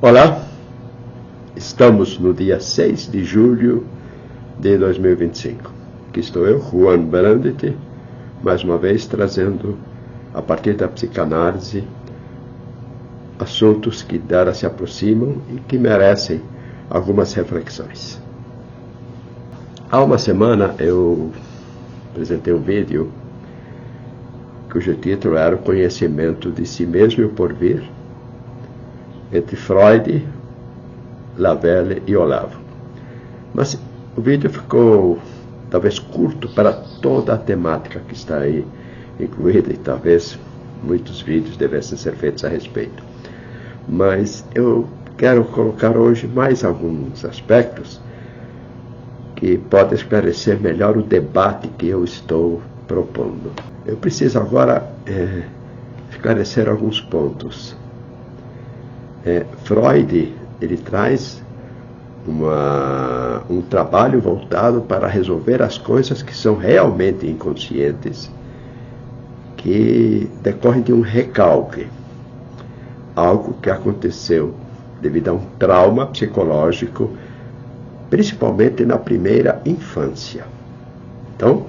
Olá, estamos no dia 6 de julho de 2025. Aqui estou eu, Juan Brandt, mais uma vez trazendo, a partir da psicanálise, assuntos que dela se aproximam e que merecem algumas reflexões. Há uma semana eu apresentei um vídeo cujo título era o conhecimento de si mesmo e o porvir, entre Freud, Lavelle e Olavo. Mas o vídeo ficou talvez curto para toda a temática que está aí incluída, e talvez muitos vídeos devessem ser feitos a respeito. Mas eu quero colocar hoje mais alguns aspectos que podem esclarecer melhor o debate que eu estou propondo. Eu preciso agora esclarecer alguns pontos. Freud, ele traz um trabalho voltado para resolver as coisas que são realmente inconscientes, que decorrem de um recalque, algo que aconteceu devido a um trauma psicológico, principalmente na primeira infância. Então,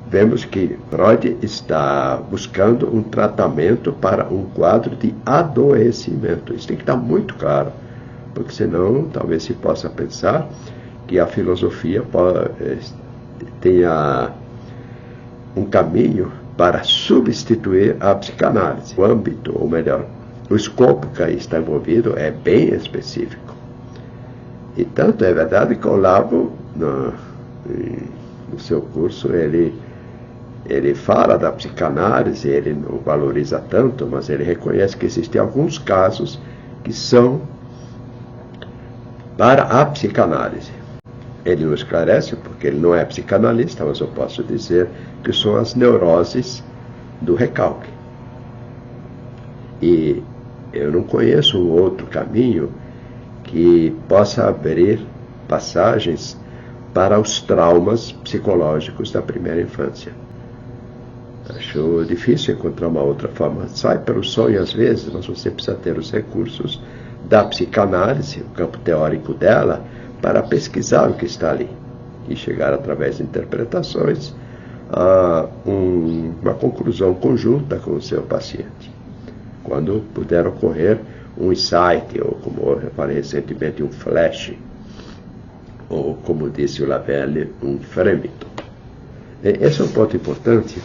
vemos que Freud está buscando um tratamento para um quadro de adoecimento. Isso tem que estar muito claro, porque senão talvez se possa pensar que a filosofia tenha um caminho para substituir a psicanálise. O âmbito, ou melhor, o escopo que aí está envolvido é bem específico. E tanto é verdade que o Olavo, no seu curso, ele fala da psicanálise, ele não valoriza tanto, mas ele reconhece que existem alguns casos que são para a psicanálise. Ele não esclarece, porque ele não é psicanalista, mas eu posso dizer que são as neuroses do recalque. E eu não conheço um outro caminho que possa abrir passagens para os traumas psicológicos da primeira infância. Acho difícil encontrar uma outra forma. Sai pelo sonho às vezes, mas você precisa ter os recursos da psicanálise, o campo teórico dela, para pesquisar o que está ali e chegar, através de interpretações, a uma conclusão conjunta com o seu paciente. Quando puder ocorrer um insight, ou como eu falei recentemente, um flash, ou como disse o Lavelle, um fremito. Esse é um ponto importante,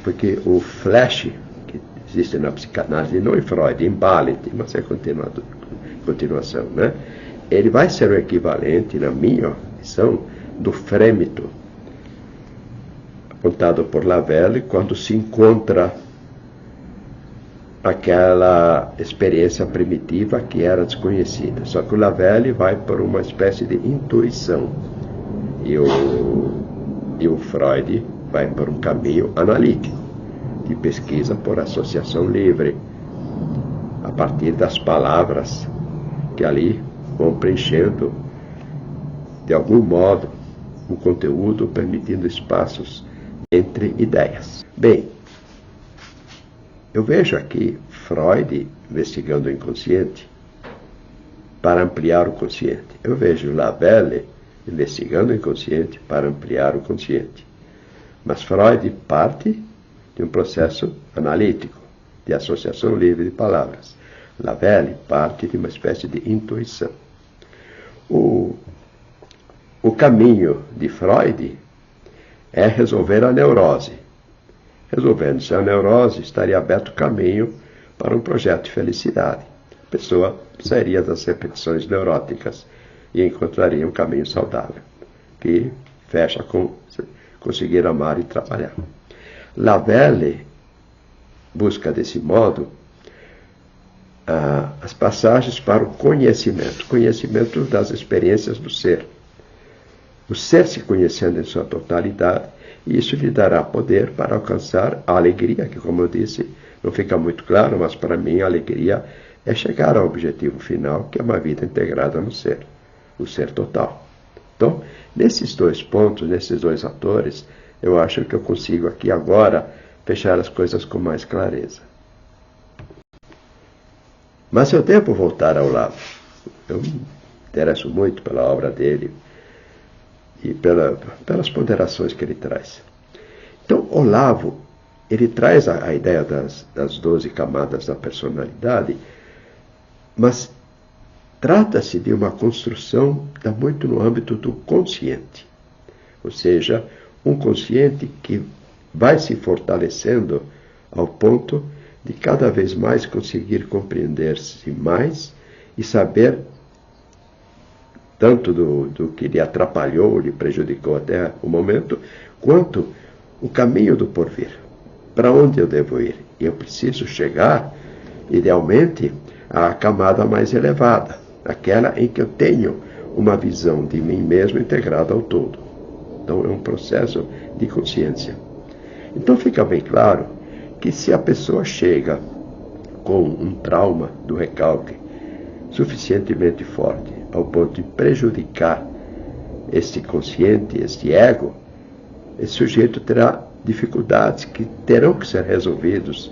porque o flash que existe na psicanálise, não em Freud, em Balint, mas é continuação, né? Ele vai ser o equivalente, na minha visão, do frêmito apontado por Lavelle quando se encontra aquela experiência primitiva que era desconhecida. Só que o Lavelle vai por uma espécie de intuição e o Freud vai por um caminho analítico, de pesquisa por associação livre, a partir das palavras que ali vão preenchendo, de algum modo, o conteúdo, permitindo espaços entre ideias. Bem, eu vejo aqui Freud investigando o inconsciente para ampliar o consciente. Eu vejo Lavelle investigando o inconsciente para ampliar o consciente. Mas Freud parte de um processo analítico, de associação livre de palavras. Lavelle parte de uma espécie de intuição. O caminho de Freud é resolver a neurose. Resolvendo-se a neurose, estaria aberto o caminho para um projeto de felicidade. A pessoa sairia das repetições neuróticas e encontraria um caminho saudável, que fecha com conseguir amar e trabalhar. Lavelle busca, desse modo, as passagens para o conhecimento das experiências do ser. O ser se conhecendo em sua totalidade, e isso lhe dará poder para alcançar a alegria, que, como eu disse, não fica muito claro, mas para mim a alegria é chegar ao objetivo final, que é uma vida integrada no ser, o ser total. Então, nesses dois pontos, nesses dois atores, eu acho que eu consigo aqui agora fechar as coisas com mais clareza. Mas eu devo voltar ao Olavo. Eu me interesso muito pela obra dele e pelas ponderações que ele traz. Então, Olavo, ele traz a ideia das 12 camadas da personalidade, mas trata-se de uma construção que está muito no âmbito do consciente. Ou seja, um consciente que vai se fortalecendo ao ponto de cada vez mais conseguir compreender-se mais e saber tanto do que lhe atrapalhou, lhe prejudicou até o momento, quanto o caminho do porvir. Para onde eu devo ir? Eu preciso chegar, idealmente, à camada mais elevada, aquela em que eu tenho uma visão de mim mesmo integrada ao todo. Então, é um processo de consciência. Então, fica bem claro que se a pessoa chega com um trauma do recalque suficientemente forte ao ponto de prejudicar este consciente, este ego, esse sujeito terá dificuldades que terão que ser resolvidas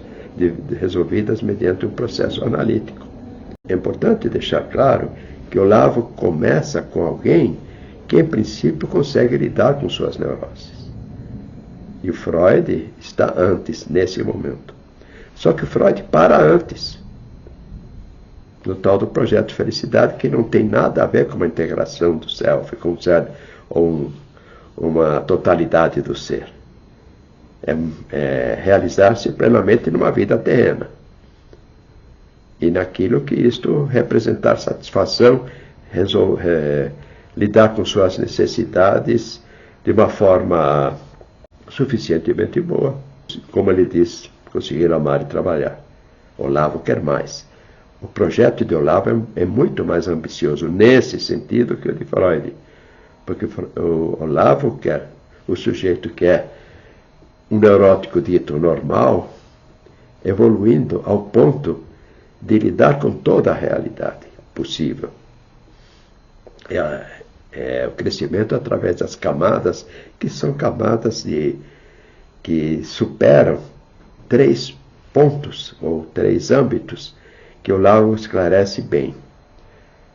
mediante um processo analítico. É importante deixar claro que Olavo começa com alguém que, em princípio, consegue lidar com suas neuroses. E o Freud está antes, nesse momento. Só que o Freud para antes, no tal do projeto de felicidade, que não tem nada a ver com uma integração do self, com o ser, ou uma totalidade do ser. É realizar-se plenamente numa vida terrena. E naquilo que isto representar satisfação, lidar com suas necessidades de uma forma suficientemente boa. Como ele disse, conseguir amar e trabalhar. Olavo quer mais. O projeto de Olavo é muito mais ambicioso nesse sentido que o de Freud. Porque o Olavo quer, o sujeito quer um neurótico dito normal, evoluindo ao ponto de lidar com toda a realidade possível. O crescimento através das camadas, que são camadas que superam 3 pontos ou 3 âmbitos que o Olavo esclarece bem.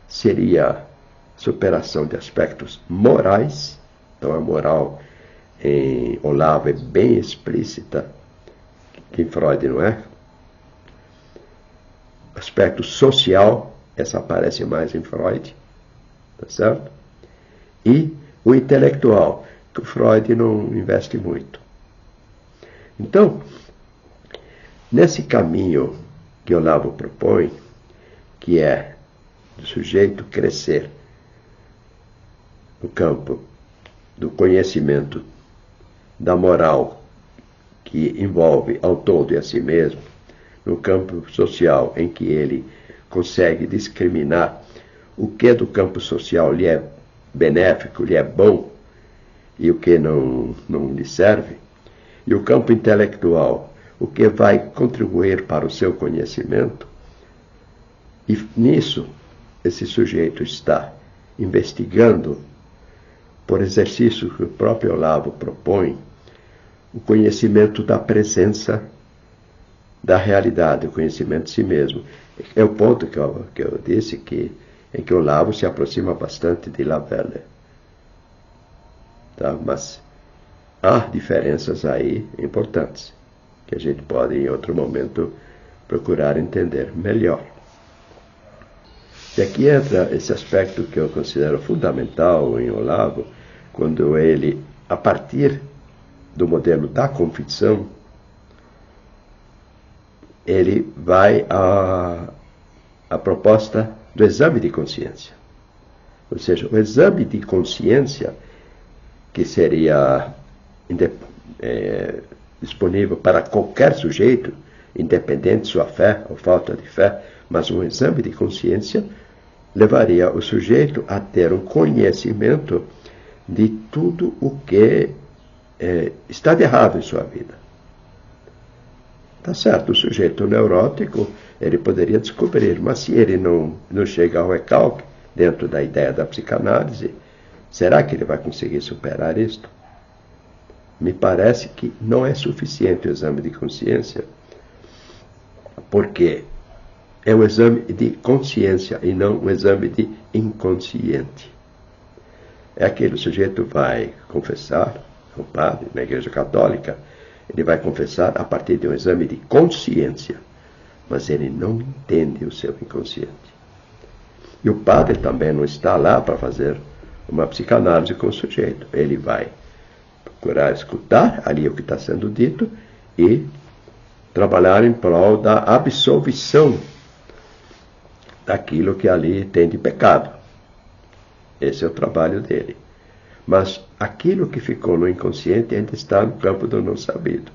Seria superação de aspectos morais, então a moral em Olavo é bem explícita, que em Freud não é. Aspecto social, essa aparece mais em Freud, tá certo? E o intelectual, que o Freud não investe muito. Então, nesse caminho que Olavo propõe, que é do sujeito crescer no campo do conhecimento, da moral, que envolve ao todo e a si mesmo, no campo social, em que ele consegue discriminar o que do campo social lhe é benéfico, lhe é bom, e o que não lhe serve, e o campo intelectual, o que vai contribuir para o seu conhecimento, e nisso esse sujeito está investigando, por exercício que o próprio Olavo propõe, o conhecimento da presença da realidade, o conhecimento de si mesmo. É o ponto que eu disse em que Olavo se aproxima bastante de Lavelle. Tá? Mas há diferenças aí importantes, que a gente pode em outro momento procurar entender melhor. E aqui entra esse aspecto que eu considero fundamental em Olavo, quando ele, a partir do modelo da confissão, ele vai à proposta do exame de consciência. Ou seja, o exame de consciência, que seria disponível para qualquer sujeito, independente de sua fé ou falta de fé, mas um exame de consciência levaria o sujeito a ter um conhecimento de tudo o que está de errado em sua vida. Tá certo, o sujeito neurótico, ele poderia descobrir, mas se ele não chega ao recalque, dentro da ideia da psicanálise, será que ele vai conseguir superar isto? Me parece que não é suficiente o exame de consciência, porque é um exame de consciência e não um exame de inconsciente. É aquele sujeito vai confessar, o padre, na Igreja Católica, ele vai confessar a partir de um exame de consciência, mas ele não entende o seu inconsciente. E o padre também não está lá para fazer uma psicanálise com o sujeito. Ele vai procurar escutar ali o que está sendo dito e trabalhar em prol da absolvição daquilo que ali tem de pecado. Esse é o trabalho dele. Mas aquilo que ficou no inconsciente ainda está no campo do não sabido.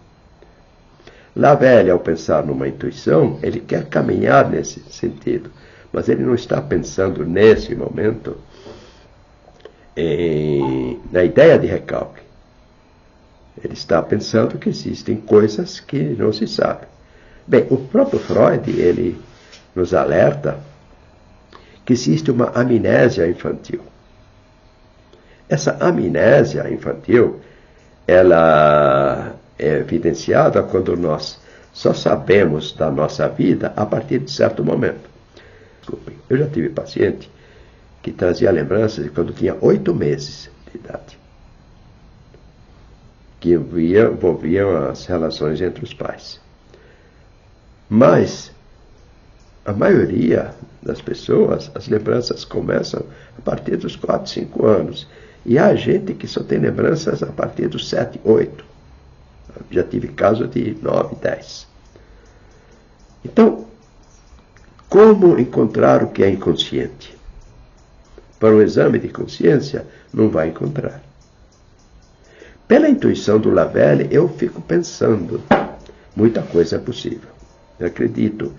Lavelle, ao pensar numa intuição, ele quer caminhar nesse sentido, mas ele não está pensando nesse momento na ideia de recalque. Ele está pensando que existem coisas que não se sabe. Bem, o próprio Freud, ele nos alerta que existe uma amnésia infantil. Essa amnésia infantil, ela é evidenciada quando nós só sabemos da nossa vida a partir de certo momento. Desculpem, eu já tive paciente que trazia lembranças de quando tinha 8 meses de idade, que envolviam as relações entre os pais. Mas a maioria das pessoas, as lembranças começam a partir dos 4, 5 anos. E há gente que só tem lembranças a partir dos 7, 8. Já tive caso de 9, 10. Então, como encontrar o que é inconsciente? Para um exame de consciência, não vai encontrar. Pela intuição do Lavelle, eu fico pensando, muita coisa é possível. Eu acredito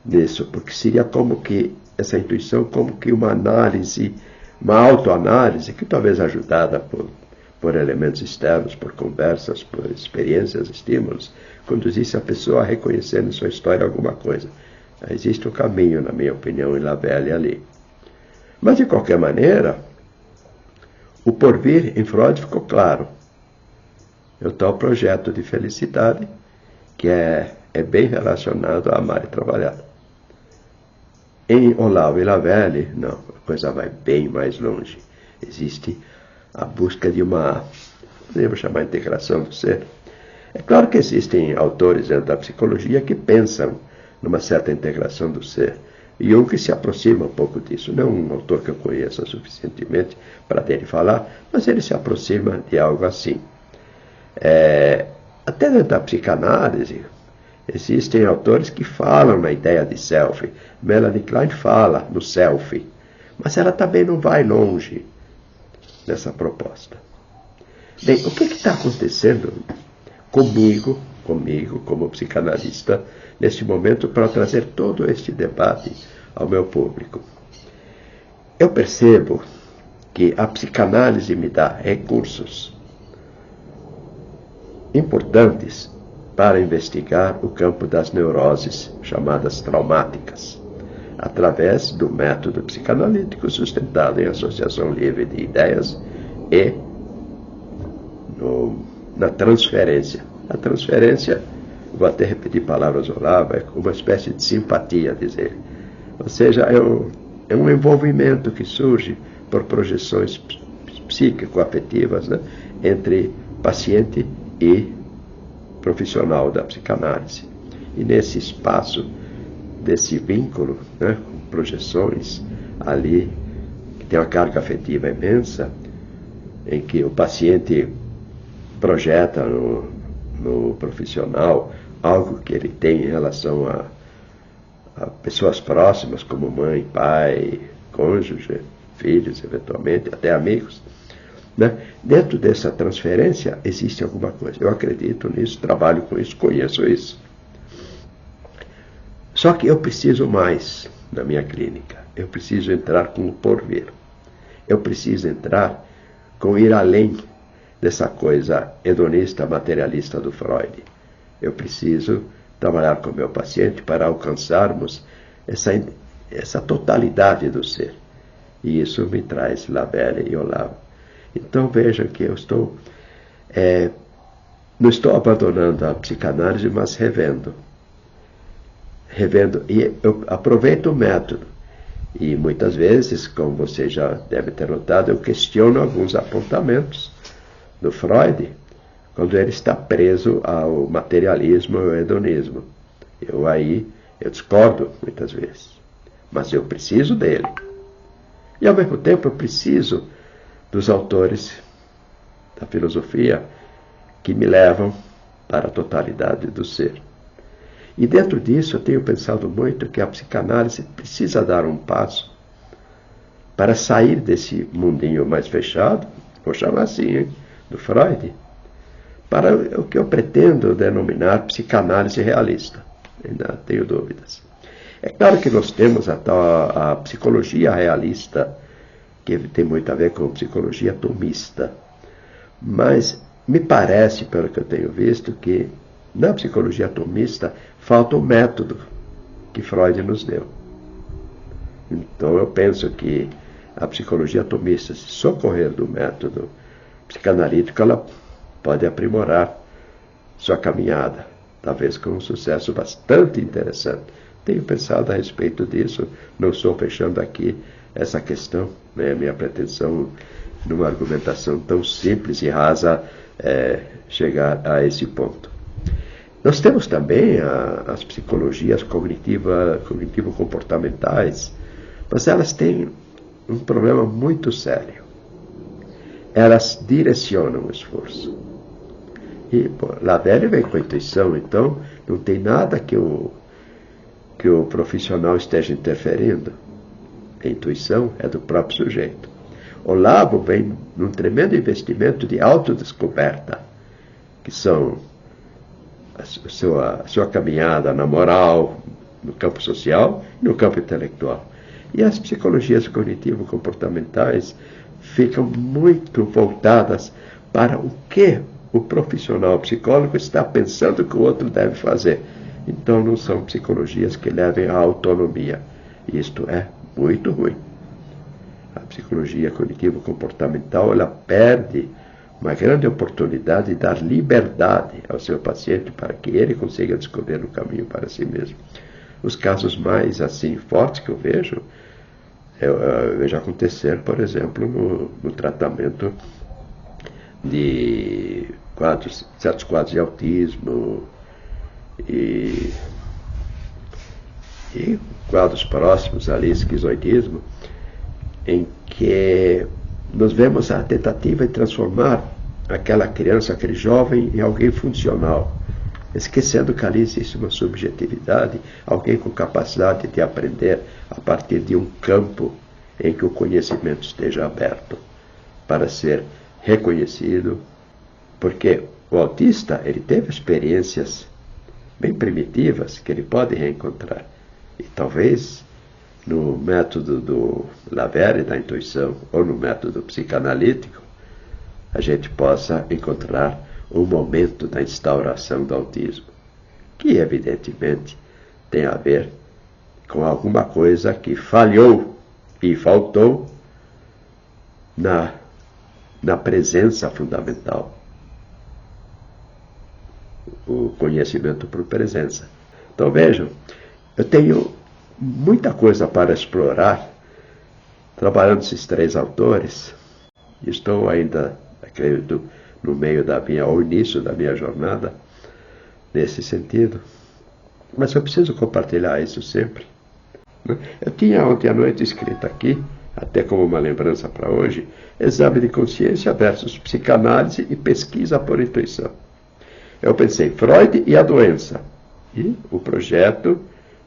nisso, porque seria como que essa intuição, como que uma análise, uma autoanálise, que talvez ajudada por elementos externos, por conversas, por experiências, estímulos, conduzisse a pessoa a reconhecer em sua história alguma coisa. Existe um caminho, na minha opinião, em Lavelle ali. Mas, de qualquer maneira, o porvir em Freud ficou claro. É o tal projeto de felicidade que é bem relacionado a amar e trabalhar. Em Olavo e Lavelle, não, a coisa vai bem mais longe. Existe a busca de uma, podemos chamar de integração do ser. É claro que existem autores dentro da psicologia que pensam numa certa integração do ser. Jung que se aproxima um pouco disso. Não é um autor que eu conheça suficientemente para dele falar, mas ele se aproxima de algo assim. Até dentro da psicanálise, existem autores que falam na ideia de self. Melanie Klein fala no self, mas ela também não vai longe nessa proposta. Bem, o que está acontecendo comigo, como psicanalista, neste momento, para trazer todo este debate ao meu público? Eu percebo que a psicanálise me dá recursos importantes para investigar o campo das neuroses, chamadas traumáticas, através do método psicanalítico sustentado em associação livre de ideias e na transferência. A transferência, vou até repetir palavras Olavo, é uma espécie de simpatia, diz ele. Ou seja, é um envolvimento que surge por projeções psíquico-afetivas, né, entre paciente e profissional da psicanálise. E nesse espaço desse vínculo, né, com projeções ali, que tem uma carga afetiva imensa, em que o paciente projeta no profissional algo que ele tem em relação a pessoas próximas, como mãe, pai, cônjuge, filhos, eventualmente, até amigos. Né? Dentro dessa transferência existe alguma coisa. Eu acredito nisso, trabalho com isso, conheço isso. Só que eu preciso mais na minha clínica. Eu preciso entrar com o porvir. Eu preciso entrar com ir além dessa coisa hedonista, materialista do Freud. Eu preciso trabalhar com o meu paciente para alcançarmos essa totalidade do ser. E isso me traz Lavelle e Olavo. Então vejam que eu não estou abandonando a psicanálise, mas revendo revendo, e eu aproveito o método. E muitas vezes, como você já deve ter notado, eu questiono alguns apontamentos do Freud, quando ele está preso ao materialismo e ao hedonismo. Eu discordo muitas vezes, mas eu preciso dele. E ao mesmo tempo eu preciso dos autores da filosofia que me levam para a totalidade do ser. E dentro disso eu tenho pensado muito que a psicanálise precisa dar um passo para sair desse mundinho mais fechado, vou chamar assim, hein, do Freud, para o que eu pretendo denominar psicanálise realista. Ainda tenho dúvidas. É claro que nós temos a psicologia realista, que tem muito a ver com psicologia atomista, mas me parece, pelo que eu tenho visto, que na psicologia atomista falta o método que Freud nos deu. Então eu penso que a psicologia atomista, se socorrer do método psicanalítico, ela pode aprimorar sua caminhada, talvez com um sucesso bastante interessante. Tenho pensado a respeito disso, não estou fechando aqui essa questão, né? Minha pretensão, numa argumentação tão simples e rasa, chegar a esse ponto. Nós temos também as psicologias cognitivo-comportamentais, mas elas têm um problema muito sério. Elas direcionam o esforço. E Lavelle vem com a intuição, então não tem nada que o profissional esteja interferindo. A intuição é do próprio sujeito. Olavo vem num tremendo investimento de autodescoberta, que são a sua caminhada na moral, no campo social e no campo intelectual. E as psicologias cognitivo-comportamentais ficam muito voltadas para o que o profissional psicólogo está pensando que o outro deve fazer. Então não são psicologias que levem à autonomia. Isto é muito ruim. A psicologia cognitivo-comportamental, ela perde uma grande oportunidade de dar liberdade ao seu paciente para que ele consiga descobrir o caminho para si mesmo. Os casos mais assim fortes que eu vejo acontecer, por exemplo, no tratamento de certos quadros de autismo e quadros próximos ali, esquizoidismo, em que nós vemos a tentativa de transformar aquela criança, aquele jovem, em alguém funcional, esquecendo que ali existe uma subjetividade, alguém com capacidade de aprender a partir de um campo em que o conhecimento esteja aberto para ser reconhecido, porque o autista, ele teve experiências bem primitivas que ele pode reencontrar. E talvez no método do Lavelle, da intuição, ou no método psicanalítico, a gente possa encontrar um momento da instauração do autismo, que evidentemente tem a ver com alguma coisa que falhou e faltou na presença fundamental. O conhecimento por presença. Então vejam, eu tenho muita coisa para explorar trabalhando esses três autores. Estou ainda, acredito, no meio ou início da minha jornada nesse sentido. Mas eu preciso compartilhar isso sempre. Eu tinha ontem à noite escrito aqui, até como uma lembrança para hoje, exame de consciência versus psicanálise e pesquisa por intuição. Eu pensei Freud e a doença, e o projeto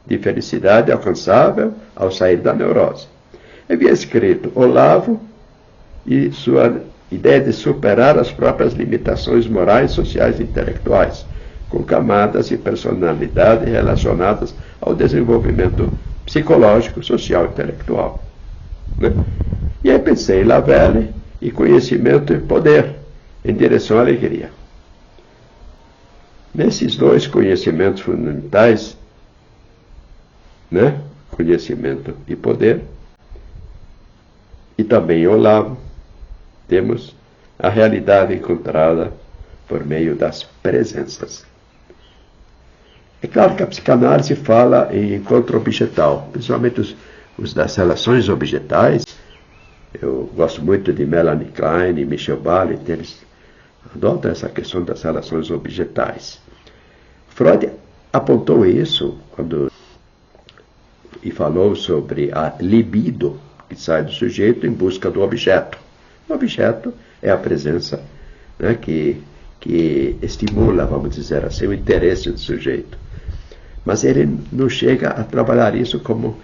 de felicidade alcançável ao sair da neurose. Havia escrito Olavo e sua ideia de superar as próprias limitações morais, sociais e intelectuais, com camadas e personalidade relacionadas ao desenvolvimento psicológico, social e intelectual. Né? E aí pensei Lavelle e conhecimento e poder em direção à alegria. Nesses dois conhecimentos fundamentais, né? Conhecimento e poder, e também Olavo, temos a realidade encontrada por meio das presenças. É claro que a psicanálise fala em encontro objetal, principalmente os das relações objetais. Eu gosto muito de Melanie Klein e Michel Bailey, eles adotam essa questão das relações objetais. Freud apontou isso e falou sobre a libido que sai do sujeito em busca do objeto. O objeto é a presença, né, que estimula, vamos dizer assim, o interesse do sujeito. Mas ele não chega a trabalhar isso com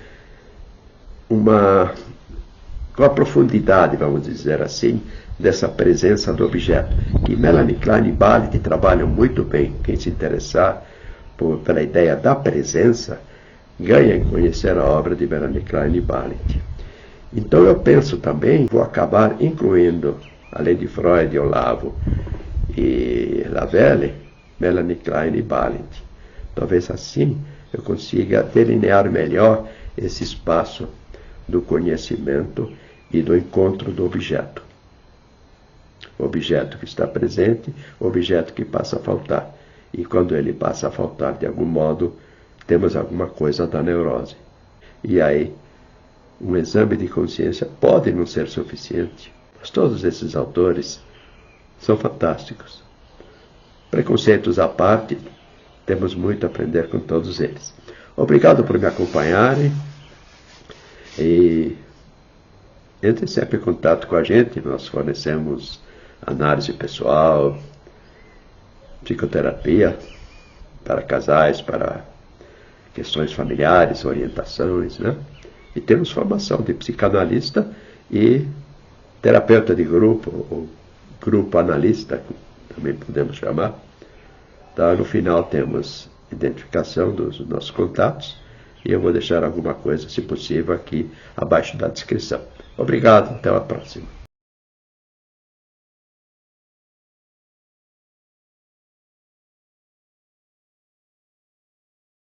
a profundidade, vamos dizer assim, dessa presença do objeto, que Melanie Klein e Bailey trabalham muito bem. Quem se interessar pela ideia da presença, ganha em conhecer a obra de Melanie Klein e Bailey. Então eu penso também, vou acabar incluindo, além de Freud, Olavo e Lavelle, Melanie Klein e Bailey. Talvez assim eu consiga delinear melhor esse espaço do conhecimento e do encontro do objeto. O objeto que está presente, o objeto que passa a faltar. E quando ele passa a faltar de algum modo, temos alguma coisa da neurose. E aí, um exame de consciência pode não ser suficiente. Mas todos esses autores são fantásticos. Preconceitos à parte, temos muito a aprender com todos eles. Obrigado por me acompanharem. E entre sempre em contato com a gente. Nós fornecemos análise pessoal, psicoterapia para casais, para questões familiares, orientações, né? E temos formação de psicanalista e terapeuta de grupo, ou grupo analista, também podemos chamar. Então, no final temos identificação dos nossos contatos e eu vou deixar alguma coisa, se possível, aqui abaixo da descrição. Obrigado, até a próxima.